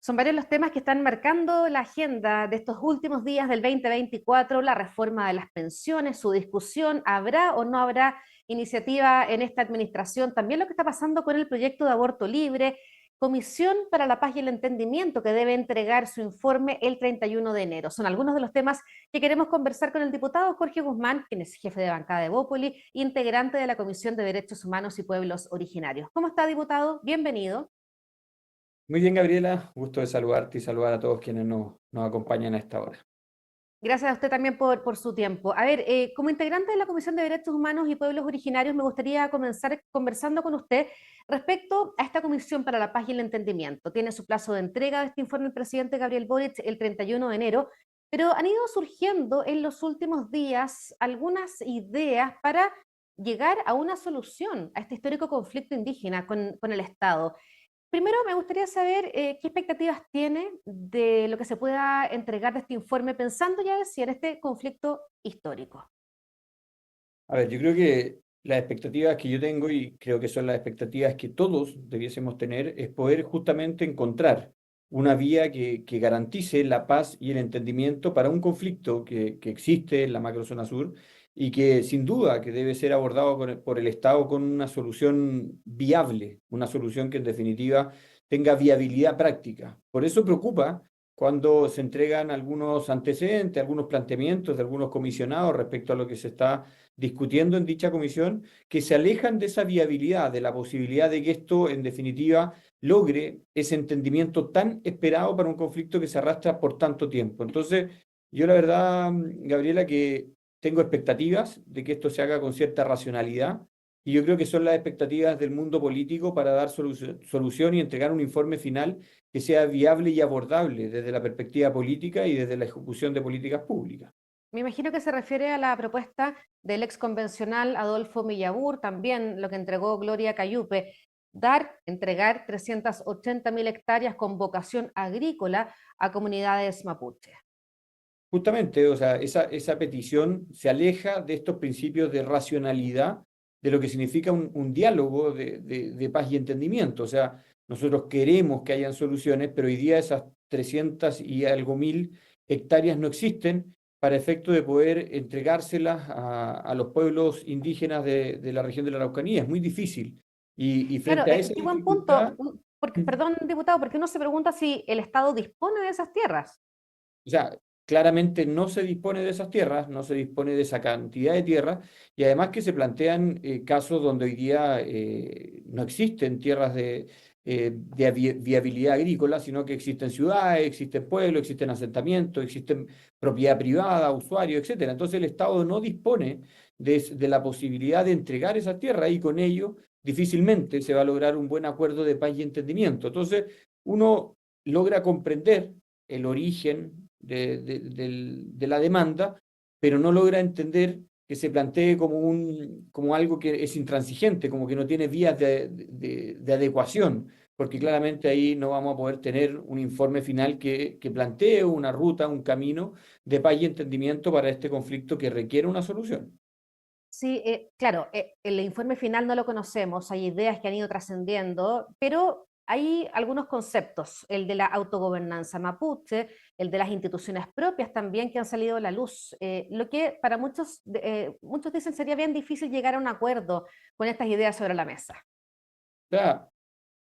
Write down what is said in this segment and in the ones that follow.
Son varios los temas que están marcando la agenda de estos últimos días del 2024, la reforma de las pensiones, su discusión, ¿habrá o no habrá iniciativa en esta administración? También lo que está pasando con el proyecto de aborto libre, Comisión para la Paz y el Entendimiento, que debe entregar su informe el 31 de enero. Son algunos de los temas que queremos conversar con el diputado Jorge Guzmán, quien es jefe de bancada de Bópoli, integrante de la Comisión de Derechos Humanos y Pueblos Originarios. ¿Cómo está, diputado? Bienvenido. Muy bien, Gabriela, gusto de saludarte y saludar a todos quienes nos acompañan a esta hora. Gracias a usted también por su tiempo. A ver, como integrante de la Comisión de Derechos Humanos y Pueblos Originarios, me gustaría comenzar conversando con usted respecto a esta Comisión para la Paz y el Entendimiento. Tiene su plazo de entrega de este informe el presidente Gabriel Boric el 31 de enero, pero han ido surgiendo en los últimos días algunas ideas para llegar a una solución a este histórico conflicto indígena con el Estado. Primero, me gustaría saber qué expectativas tiene de lo que se pueda entregar de este informe, pensando ya en este conflicto histórico. A ver, yo creo que las expectativas que yo tengo, y creo que son las expectativas que todos debiésemos tener, es poder justamente encontrar una vía que garantice la paz y el entendimiento para un conflicto que existe en la macrozona sur y que sin duda que debe ser abordado por el Estado con una solución viable, una solución que en definitiva tenga viabilidad práctica. Por eso preocupa cuando se entregan algunos antecedentes, algunos planteamientos de algunos comisionados respecto a lo que se está discutiendo en dicha comisión, que se alejan de esa viabilidad, de la posibilidad de que esto, en definitiva, logre ese entendimiento tan esperado para un conflicto que se arrastra por tanto tiempo. Entonces, yo la verdad, Gabriela, que tengo expectativas de que esto se haga con cierta racionalidad, y yo creo que son las expectativas del mundo político para dar solución y entregar un informe final que sea viable y abordable desde la perspectiva política y desde la ejecución de políticas públicas. Me imagino que se refiere a la propuesta del ex convencional Adolfo Millabur, también lo que entregó Gloria Cayupe, entregar 380.000 hectáreas con vocación agrícola a comunidades mapuche. Justamente, o sea, esa petición se aleja de estos principios de racionalidad, de lo que significa un diálogo de paz y entendimiento. O sea, nosotros queremos que hayan soluciones, pero hoy día esas 300 y algo mil hectáreas no existen para efecto de poder entregárselas a los pueblos indígenas de la región de la Araucanía. Es muy difícil. Y Claro, frente a esa qué buen punto, dificultad, porque, perdón, diputado, porque uno se pregunta si el Estado dispone de esas tierras. o sea, claramente no se dispone de esas tierras, no se dispone de esa cantidad de tierras, y además que se plantean casos donde hoy día no existen tierras de viabilidad agrícola, sino que existen ciudades, existen pueblos, existen asentamientos, existen propiedad privada, usuarios, etcétera. Entonces el Estado no dispone de la posibilidad de entregar esas tierras y con ello difícilmente se va a lograr un buen acuerdo de paz y entendimiento. Entonces uno logra comprender el origen de la demanda, pero no logra entender que se plantee como algo que es intransigente, como que no tiene vías de adecuación, porque claramente ahí no vamos a poder tener un informe final que plantee una ruta, un camino de paz y entendimiento para este conflicto que requiere una solución. Sí, claro, el informe final no lo conocemos, hay ideas que han ido trascendiendo, pero hay algunos conceptos, el de la autogobernanza mapuche, el de las instituciones propias también que han salido a la luz, lo que para muchos, muchos dicen sería bien difícil llegar a un acuerdo con estas ideas sobre la mesa. Ya,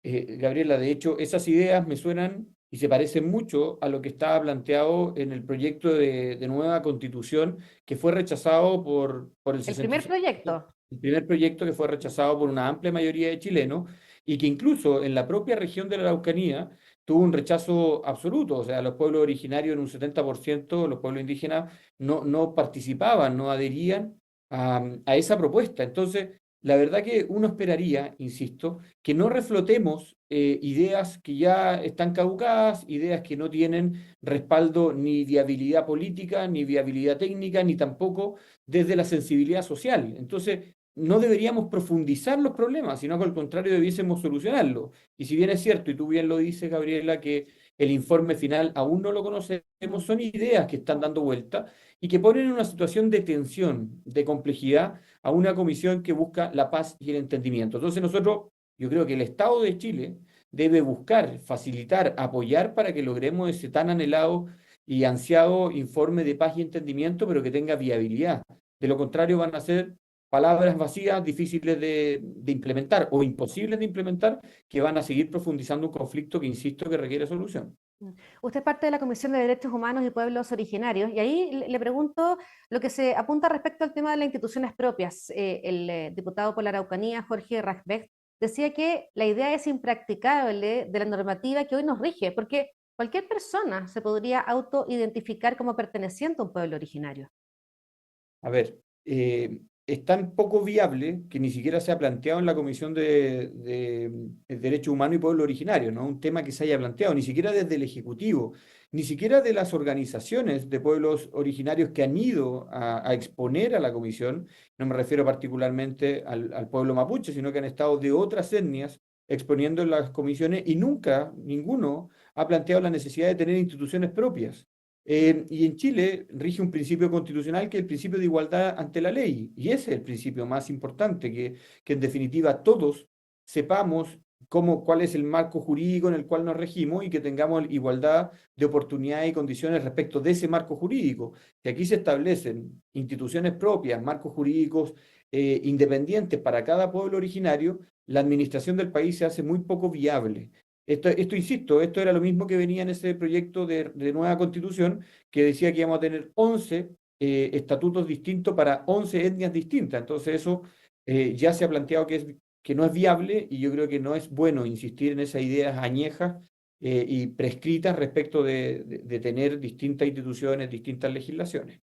Gabriela, de hecho, esas ideas me suenan y se parecen mucho a lo que estaba planteado en el proyecto de nueva constitución que fue rechazado por el El primer 66%, proyecto. el primer proyecto que fue rechazado por una amplia mayoría de chilenos y que incluso en la propia región de la Araucanía tuvo un rechazo absoluto, o sea, los pueblos originarios en un 70%, los pueblos indígenas no participaban, no adherían a esa propuesta. Entonces, la verdad que uno esperaría, insisto, que no reflotemos ideas que ya están caducadas, ideas que no tienen respaldo ni viabilidad política, ni viabilidad técnica, ni tampoco desde la sensibilidad social. Entonces, no deberíamos profundizar los problemas, sino que al contrario debiésemos solucionarlos. Y si bien es cierto, y tú bien lo dices, Gabriela, que el informe final aún no lo conocemos, son ideas que están dando vuelta y que ponen en una situación de tensión, de complejidad, a una comisión que busca la paz y el entendimiento. Entonces nosotros, yo creo que el Estado de Chile debe buscar, facilitar, apoyar para que logremos ese tan anhelado y ansiado informe de paz y entendimiento, pero que tenga viabilidad. De lo contrario, van a ser palabras vacías, difíciles de implementar o imposibles de implementar, que van a seguir profundizando un conflicto que, insisto, que requiere solución. Usted es parte de la Comisión de Derechos Humanos y Pueblos Originarios, y ahí le pregunto lo que se apunta respecto al tema de las instituciones propias. El diputado por la Araucanía, Jorge Rajbeck, decía que la idea es impracticable de la normativa que hoy nos rige, porque cualquier persona se podría autoidentificar como perteneciente a un pueblo originario. A ver, es tan poco viable que ni siquiera se ha planteado en la Comisión de Derechos Humanos y Pueblo Originario, ¿no? Un tema que se haya planteado, ni siquiera desde el Ejecutivo, ni siquiera de las organizaciones de pueblos originarios que han ido a exponer a la Comisión, no me refiero particularmente al pueblo mapuche, sino que han estado de otras etnias exponiendo en las comisiones y nunca, ninguno, ha planteado la necesidad de tener instituciones propias. Y en Chile rige un principio constitucional que es el principio de igualdad ante la ley, y ese es el principio más importante, que en definitiva todos sepamos cuál es el marco jurídico en el cual nos regimos y que tengamos igualdad de oportunidades y condiciones respecto de ese marco jurídico. Que aquí se establecen instituciones propias, marcos jurídicos independientes para cada pueblo originario, la administración del país se hace muy poco viable. Insisto, esto era lo mismo que venía en ese proyecto de nueva constitución que decía que íbamos a tener 11 estatutos distintos para 11 etnias distintas. Entonces eso ya se ha planteado que no es viable y yo creo que no es bueno insistir en esas ideas añejas y prescritas respecto de tener distintas instituciones, distintas legislaciones.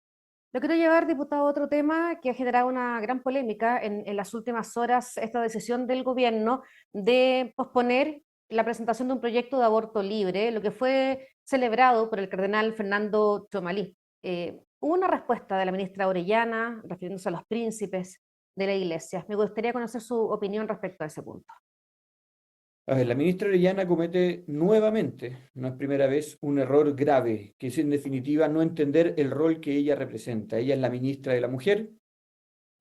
Lo quiero llevar, diputado, a otro tema que ha generado una gran polémica en las últimas horas, esta decisión del gobierno de posponer la presentación de un proyecto de aborto libre, lo que fue celebrado por el cardenal Fernando Chomalí. Hubo una respuesta de la ministra Orellana refiriéndose a los príncipes de la iglesia. Me gustaría conocer su opinión respecto a ese punto. A ver, la ministra Orellana comete nuevamente, no es primera vez, un error grave, que es en definitiva no entender el rol que ella representa. Ella es la ministra de la Mujer,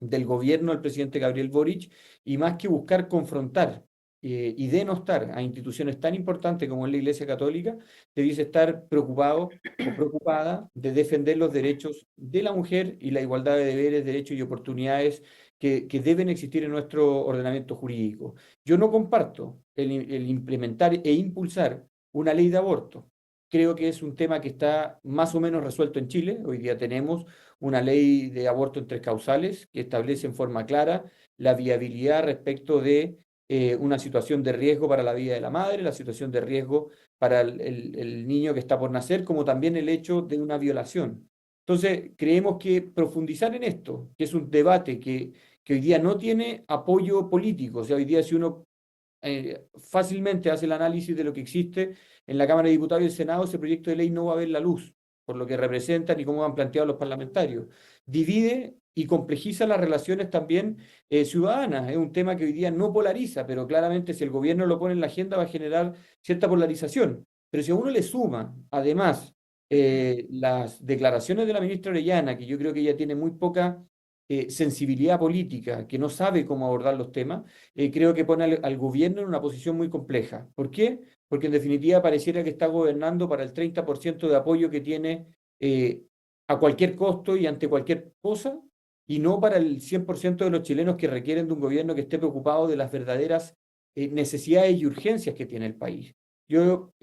del gobierno del presidente Gabriel Boric, y más que buscar confrontar y denostar a instituciones tan importantes como es la Iglesia Católica, debiese estar preocupado o preocupada de defender los derechos de la mujer y la igualdad de deberes, derechos y oportunidades que deben existir en nuestro ordenamiento jurídico. Yo no comparto el implementar e impulsar una ley de aborto. Creo que es un tema que está más o menos resuelto en Chile. Hoy día tenemos una ley de aborto en tres causales que establece en forma clara la viabilidad respecto de una situación de riesgo para la vida de la madre, la situación de riesgo para el niño que está por nacer, como también el hecho de una violación. Entonces, creemos que profundizar en esto, que es un debate que hoy día no tiene apoyo político, o sea, hoy día si uno fácilmente hace el análisis de lo que existe en la Cámara de Diputados y el Senado, ese proyecto de ley no va a ver la luz, por lo que representan y cómo han planteado los parlamentarios. Divide y complejiza las relaciones también ciudadanas. Es un tema que hoy día no polariza, pero claramente si el gobierno lo pone en la agenda va a generar cierta polarización. Pero si a uno le suma, además, las declaraciones de la ministra Orellana, que yo creo que ella tiene muy poca sensibilidad política, que no sabe cómo abordar los temas, creo que pone al gobierno en una posición muy compleja. ¿Por qué? Porque en definitiva pareciera que está gobernando para el 30% de apoyo que tiene a cualquier costo y ante cualquier cosa, y no para el 100% de los chilenos que requieren de un gobierno que esté preocupado de las verdaderas necesidades y urgencias que tiene el país. Yo,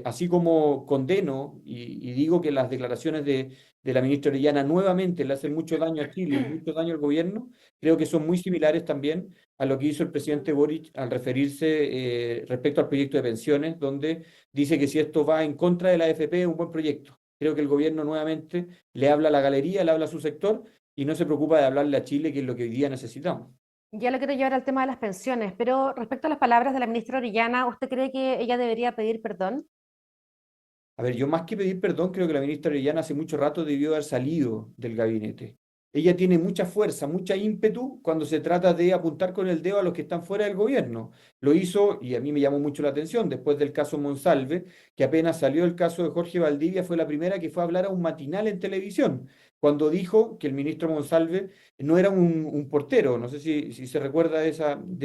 así como condeno y digo que las declaraciones de la ministra Orellana nuevamente le hacen mucho daño a Chile y mucho daño al gobierno, creo que son muy similares también a lo que hizo el presidente Boric al referirse respecto al proyecto de pensiones, donde dice que si esto va en contra de la AFP es un buen proyecto. Creo que el gobierno nuevamente le habla a la galería, le habla a su sector y no se preocupa de hablarle a Chile, que es lo que hoy día necesitamos. Ya lo quiero llevar al tema de las pensiones, pero respecto a las palabras de la ministra Orellana, ¿usted cree que ella debería pedir perdón? A ver, yo más que pedir perdón, creo que la ministra Orellana hace mucho rato debió haber salido del gabinete. Ella tiene mucha fuerza, mucha ímpetu cuando se trata de apuntar con el dedo a los que están fuera del gobierno. Lo hizo, y a mí me llamó mucho la atención, después del caso Monsalve, que apenas salió el caso de Jorge Valdivia, fue la primera que fue a hablar a un matinal en televisión. cuando dijo que el ministro Monsalve no era un portero. No sé si se recuerda de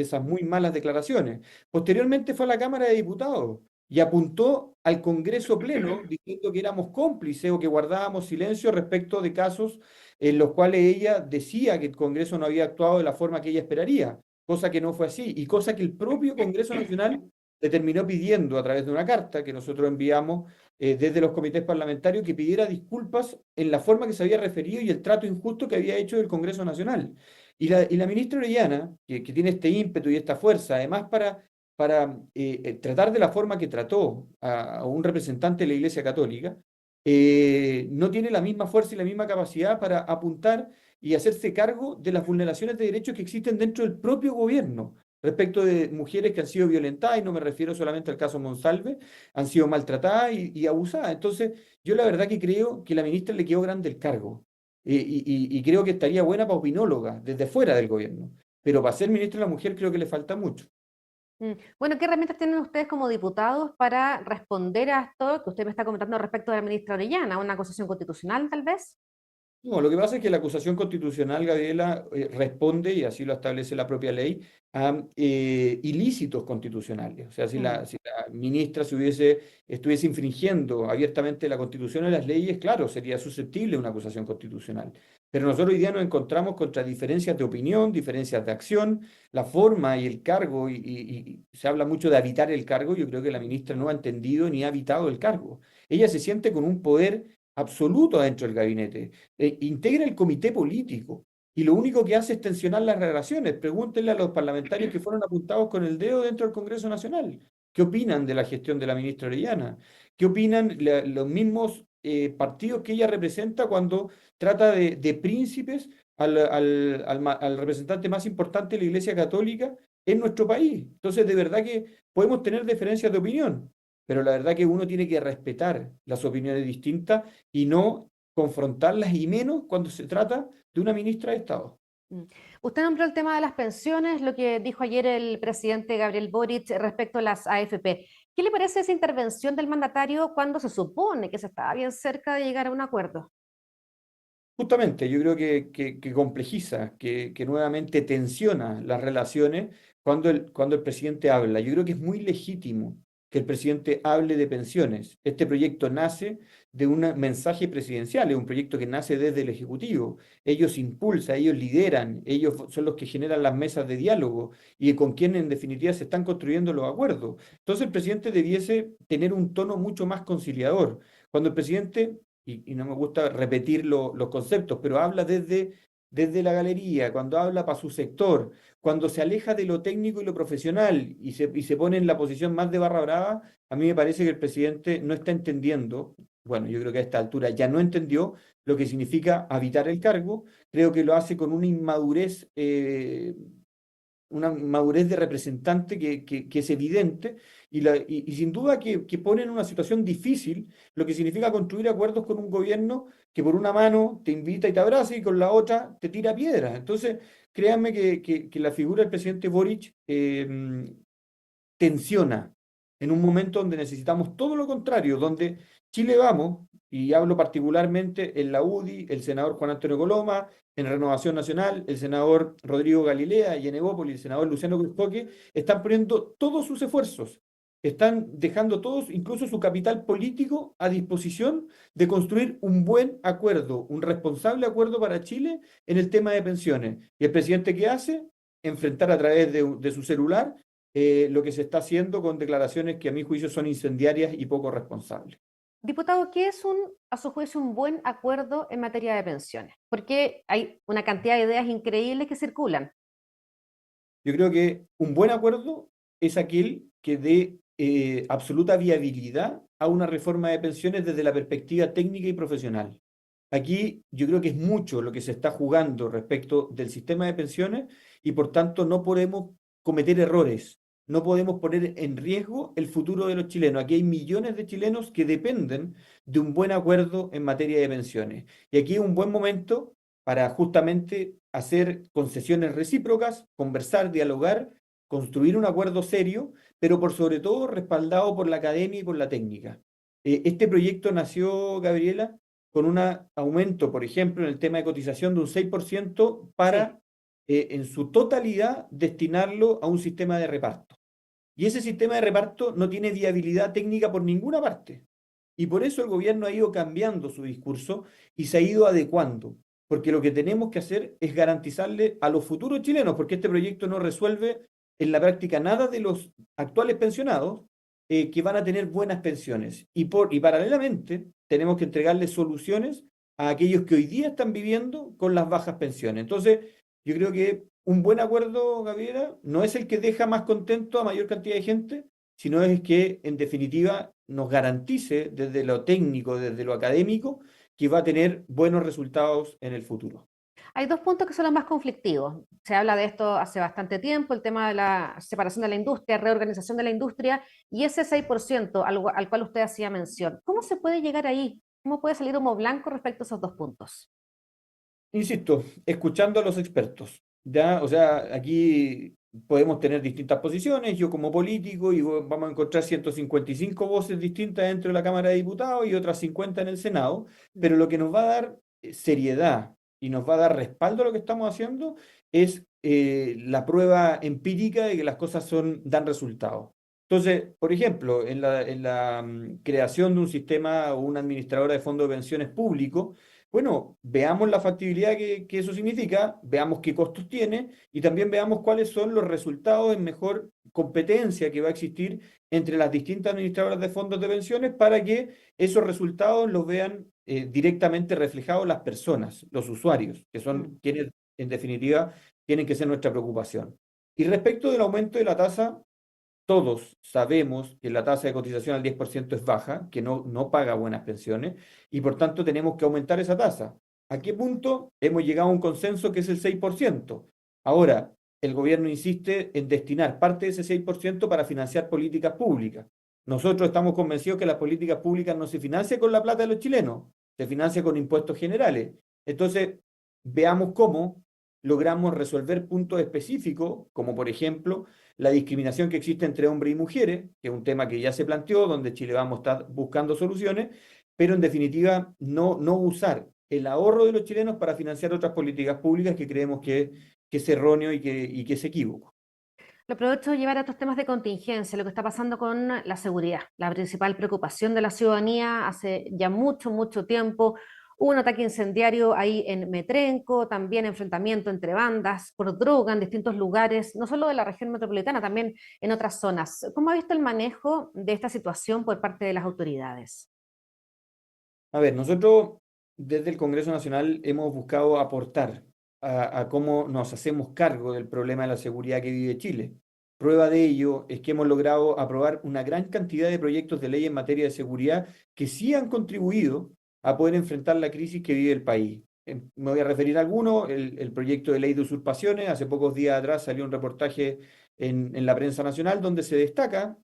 esas muy malas declaraciones. Posteriormente fue a la Cámara de Diputados y apuntó al Congreso Pleno diciendo que éramos cómplices o que guardábamos silencio respecto de casos en los cuales ella decía que el Congreso no había actuado de la forma que ella esperaría, cosa que no fue así y cosa que el propio Congreso Nacional le terminó pidiendo a través de una carta que nosotros enviamos desde los comités parlamentarios, que pidiera disculpas en la forma que se había referido y el trato injusto que había hecho el Congreso Nacional. Y la ministra Orellana, que tiene este ímpetu y esta fuerza, además para tratar de la forma que trató a un representante de la Iglesia Católica, no tiene la misma fuerza y la misma capacidad para apuntar y hacerse cargo de las vulneraciones de derechos que existen dentro del propio gobierno respecto de mujeres que han sido violentadas, y no me refiero solamente al caso Monsalve, han sido maltratadas y abusadas. Entonces, yo la verdad que creo que la ministra le quedó grande el cargo, y creo que estaría buena para opinóloga desde fuera del gobierno, pero para ser ministra de la mujer creo que le falta mucho. Bueno, ¿qué herramientas tienen ustedes como diputados para responder a esto que usted me está comentando respecto de la ministra Orellana? ¿Una acusación constitucional, tal vez? No, lo que pasa es que la acusación constitucional, Gabriela, responde, y así lo establece la propia ley, a ilícitos constitucionales. O sea, Mm. si la ministra estuviese infringiendo abiertamente la Constitución y las leyes, claro, sería susceptible de una acusación constitucional. Pero nosotros hoy día nos encontramos contra diferencias de opinión, diferencias de acción, la forma y el cargo, y se habla mucho de habitar el cargo. Yo creo que la ministra no ha entendido ni ha habitado el cargo. Ella se siente con un poder absoluto dentro del gabinete, integra el comité político y lo único que hace es tensionar las relaciones. Pregúntenle a los parlamentarios que fueron apuntados con el dedo dentro del Congreso Nacional. ¿Qué opinan de la gestión de la ministra Orellana? ¿Qué opinan los mismos partidos que ella representa cuando trata de príncipes al representante más importante de la Iglesia Católica en nuestro país? Entonces, de verdad que podemos tener diferencias de opinión, pero la verdad que uno tiene que respetar las opiniones distintas y no confrontarlas, y menos cuando se trata de una ministra de Estado. Mm. Usted nombró el tema de las pensiones, lo que dijo ayer el presidente Gabriel Boric respecto a las AFP. ¿Qué le parece esa intervención del mandatario cuando se supone que se estaba bien cerca de llegar a un acuerdo? Justamente, yo creo que complejiza, que nuevamente tensiona las relaciones cuando el presidente habla. Yo creo que es muy legítimo que el presidente hable de pensiones. Este proyecto nace de un mensaje presidencial, es un proyecto que nace desde el Ejecutivo. Ellos impulsan, ellos lideran, ellos son los que generan las mesas de diálogo y con quienes en definitiva se están construyendo los acuerdos. Entonces el presidente debiese tener un tono mucho más conciliador. Cuando el presidente, y no me gusta repetir los conceptos, pero habla desde la galería, cuando habla para su sector, cuando se aleja de lo técnico y lo profesional y se pone en la posición más de barra brava, a mí me parece que el presidente no está entendiendo, bueno, yo creo que a esta altura ya no entendió lo que significa habitar el cargo. Creo que lo hace con una madurez de representante que es evidente, y sin duda que pone en una situación difícil lo que significa construir acuerdos con un gobierno que por una mano te invita y te abraza y con la otra te tira piedras. Entonces, créanme que la figura del presidente Boric tensiona en un momento donde necesitamos todo lo contrario, donde Chile Vamos, y hablo particularmente en la UDI, el senador Juan Antonio Coloma, en Renovación Nacional, el senador Rodrigo Galilea, y en Evópolis, el senador Luciano Cruzcoque, están poniendo todos sus esfuerzos, están dejando todos, incluso su capital político, a disposición de construir un buen acuerdo, un responsable acuerdo para Chile en el tema de pensiones. ¿Y el presidente qué hace? Enfrentar a través de su celular lo que se está haciendo con declaraciones que a mi juicio son incendiarias y poco responsables. Diputado, ¿qué es a su juicio, un buen acuerdo en materia de pensiones? Porque hay una cantidad de ideas increíbles que circulan. Yo creo que un buen acuerdo es aquel que dé absoluta viabilidad a una reforma de pensiones desde la perspectiva técnica y profesional. Aquí yo creo que es mucho lo que se está jugando respecto del sistema de pensiones, y por tanto no podemos cometer errores, no podemos poner en riesgo el futuro de los chilenos. Aquí hay millones de chilenos que dependen de un buen acuerdo en materia de pensiones. Y aquí es un buen momento para justamente hacer concesiones recíprocas, conversar, dialogar, construir un acuerdo serio, pero por sobre todo respaldado por la academia y por la técnica. Este proyecto nació, Gabriela, con un aumento, por ejemplo, en el tema de cotización de un 6% Sí. para en su totalidad destinarlo a un sistema de reparto. Y ese sistema de reparto no tiene viabilidad técnica por ninguna parte. Y por eso el gobierno ha ido cambiando su discurso y se ha ido adecuando. Porque lo que tenemos que hacer es garantizarle a los futuros chilenos, porque este proyecto no resuelve en la práctica nada de los actuales pensionados, que van a tener buenas pensiones. Y paralelamente tenemos que entregarles soluciones a aquellos que hoy día están viviendo con las bajas pensiones. Entonces, yo creo que un buen acuerdo, Gabriela, no es el que deja más contento a mayor cantidad de gente, sino es que, en definitiva, nos garantice desde lo técnico, desde lo académico, que va a tener buenos resultados en el futuro. Hay dos puntos que son los más conflictivos. Se habla de esto hace bastante tiempo, el tema de la separación de la industria, reorganización de la industria y ese 6% al cual usted hacía mención. ¿Cómo se puede llegar ahí? ¿Cómo puede salir humo blanco respecto a esos dos puntos? Insisto, escuchando a los expertos, ¿ya? O sea, aquí podemos tener distintas posiciones, yo como político, y vamos a encontrar 155 voces distintas dentro de la Cámara de Diputados y otras 50 en el Senado, pero lo que nos va a dar seriedad y nos va a dar respaldo a lo que estamos haciendo es la prueba empírica de que las cosas dan resultados. Entonces, por ejemplo, en la creación de un sistema o una administradora de fondos de pensiones público, bueno, veamos la factibilidad que eso significa, veamos qué costos tiene y también veamos cuáles son los resultados en mejor competencia que va a existir entre las distintas administradoras de fondos de pensiones para que esos resultados los vean directamente reflejados las personas, los usuarios, que Mm. son quienes en definitiva tienen que ser nuestra preocupación. Y respecto del aumento de la tasa, todos sabemos que la tasa de cotización al 10% es baja, que no paga buenas pensiones, y por tanto tenemos que aumentar esa tasa. ¿A qué punto hemos llegado a un consenso que es el 6%? Ahora, el gobierno insiste en destinar parte de ese 6% para financiar políticas públicas. Nosotros estamos convencidos que las políticas públicas no se financian con la plata de los chilenos, se financia con impuestos generales. Entonces, veamos cómo logramos resolver puntos específicos, como por ejemplo la discriminación que existe entre hombres y mujeres, que es un tema que ya se planteó, donde Chile vamos a estar buscando soluciones, pero en definitiva no usar el ahorro de los chilenos para financiar otras políticas públicas que creemos que es erróneo y que es equívoco. Lo aprovecho de llevar a otros temas de contingencia, lo que está pasando con la seguridad, la principal preocupación de la ciudadanía hace ya mucho, mucho tiempo. Hubo un ataque incendiario ahí en Metrenco, también enfrentamiento entre bandas por droga en distintos lugares, no solo de la región metropolitana, también en otras zonas. ¿Cómo ha visto el manejo de esta situación por parte de las autoridades? A ver, nosotros desde el Congreso Nacional hemos buscado aportar a cómo nos hacemos cargo del problema de la seguridad que vive Chile. Prueba de ello es que hemos logrado aprobar una gran cantidad de proyectos de ley en materia de seguridad que sí han contribuido a poder enfrentar la crisis que vive el país. Me voy a referir a algunos, el proyecto de ley de usurpaciones. Hace pocos días atrás salió un reportaje en la prensa nacional donde se destaca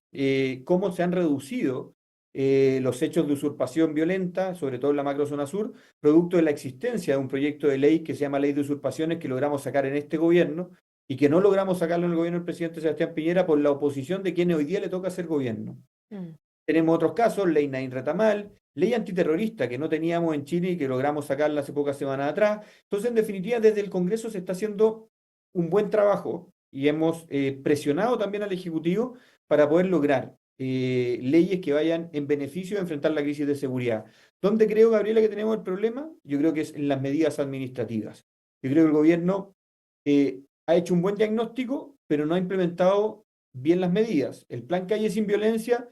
cómo se han reducido los hechos de usurpación violenta, sobre todo en la macrozona sur, producto de la existencia de un proyecto de ley que se llama Ley de Usurpaciones, que logramos sacar en este gobierno y que no logramos sacarlo en el gobierno del presidente Sebastián Piñera por la oposición de quienes hoy día le toca hacer gobierno. Mm. Tenemos otros casos, Ley Nain Retamal, ley antiterrorista que no teníamos en Chile y que logramos sacarla hace pocas semanas atrás. Entonces, en definitiva, desde el Congreso se está haciendo un buen trabajo y hemos presionado también al Ejecutivo para poder lograr leyes que vayan en beneficio de enfrentar la crisis de seguridad. ¿Dónde creo, Gabriela, que tenemos el problema? Yo creo que es en las medidas administrativas. Yo creo que el gobierno ha hecho un buen diagnóstico, pero no ha implementado bien las medidas. El plan Calle sin Violencia,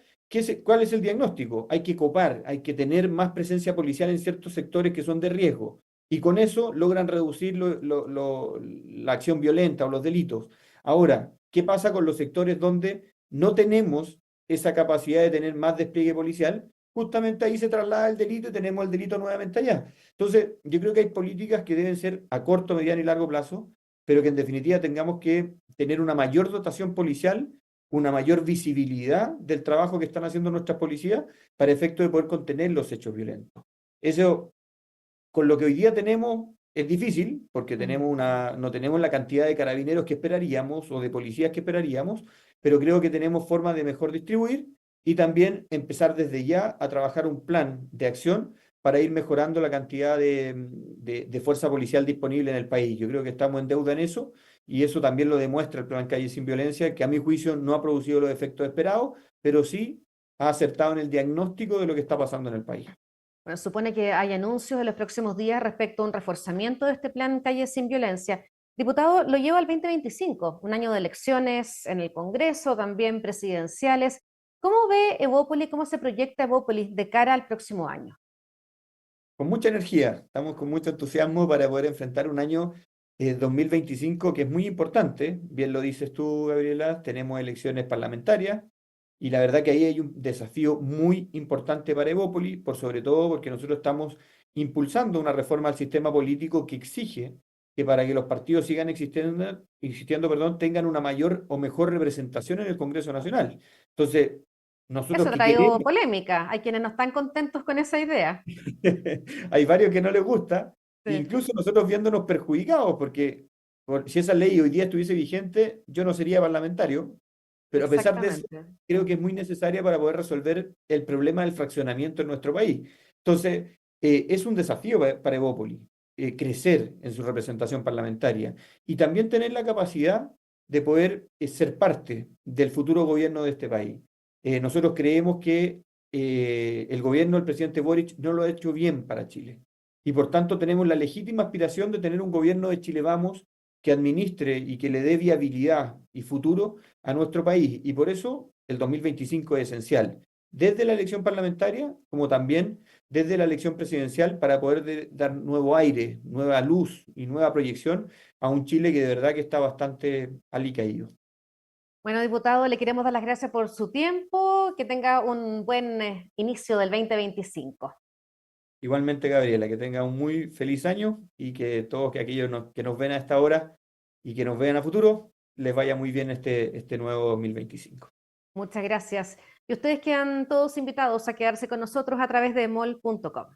¿cuál es el diagnóstico? Hay que copar, hay que tener más presencia policial en ciertos sectores que son de riesgo. Y con eso logran reducir la acción violenta o los delitos. Ahora, ¿qué pasa con los sectores donde no tenemos esa capacidad de tener más despliegue policial? Justamente ahí se traslada el delito y tenemos el delito nuevamente allá. Entonces, yo creo que hay políticas que deben ser a corto, mediano y largo plazo, pero que en definitiva tengamos que tener una mayor dotación policial, una mayor visibilidad del trabajo que están haciendo nuestras policías para efecto de poder contener los hechos violentos. Eso, con lo que hoy día tenemos, es difícil, porque Mm. no tenemos la cantidad de carabineros que esperaríamos o de policías que esperaríamos, pero creo que tenemos formas de mejor distribuir y también empezar desde ya a trabajar un plan de acción para ir mejorando la cantidad de fuerza policial disponible en el país. Yo creo que estamos en deuda en eso y eso también lo demuestra el Plan Calle Sin Violencia, que a mi juicio no ha producido los efectos esperados, pero sí ha acertado en el diagnóstico de lo que está pasando en el país. Bueno, supone que hay anuncios en los próximos días respecto a un reforzamiento de este plan Calle Sin Violencia. Diputado, lo lleva al 2025, un año de elecciones en el Congreso, también presidenciales. ¿Cómo ve Evópolis, cómo se proyecta Evópolis de cara al próximo año? Con mucha energía, estamos con mucho entusiasmo para poder enfrentar un año 2025 que es muy importante. Bien lo dices tú, Gabriela, tenemos elecciones parlamentarias y la verdad que ahí hay un desafío muy importante para Evópolis, por sobre todo porque nosotros estamos impulsando una reforma al sistema político que exige que para que los partidos sigan existiendo, perdón, tengan una mayor o mejor representación en el Congreso Nacional. Entonces, nosotros Eso ha que traído queremos. polémica. Hay quienes no están contentos con esa idea. Hay varios que no les gusta, Sí, incluso nosotros viéndonos perjudicados, porque si esa ley hoy día estuviese vigente, yo no sería parlamentario, pero a pesar de eso, exactamente. creo que es muy necesaria para poder resolver el problema del fraccionamiento en nuestro país. Entonces, es un desafío para Evópolis, crecer en su representación parlamentaria y también tener la capacidad de poder ser parte del futuro gobierno de este país. Nosotros creemos que el gobierno del presidente Boric no lo ha hecho bien para Chile. Y por tanto tenemos la legítima aspiración de tener un gobierno de Chile Vamos que administre y que le dé viabilidad y futuro a nuestro país. Y por eso el 2025 es esencial, desde la elección parlamentaria como también desde la elección presidencial para poder dar nuevo aire, nueva luz y nueva proyección a un Chile que de verdad que está bastante alicaído. Bueno, diputado, le queremos dar las gracias por su tiempo, que tenga un buen inicio del 2025. Igualmente, Gabriela, que tenga un muy feliz año y que todos aquellos que nos ven a esta hora y que nos vean a futuro, les vaya muy bien este nuevo 2025. Muchas gracias. Y ustedes quedan todos invitados a quedarse con nosotros a través de mol.com.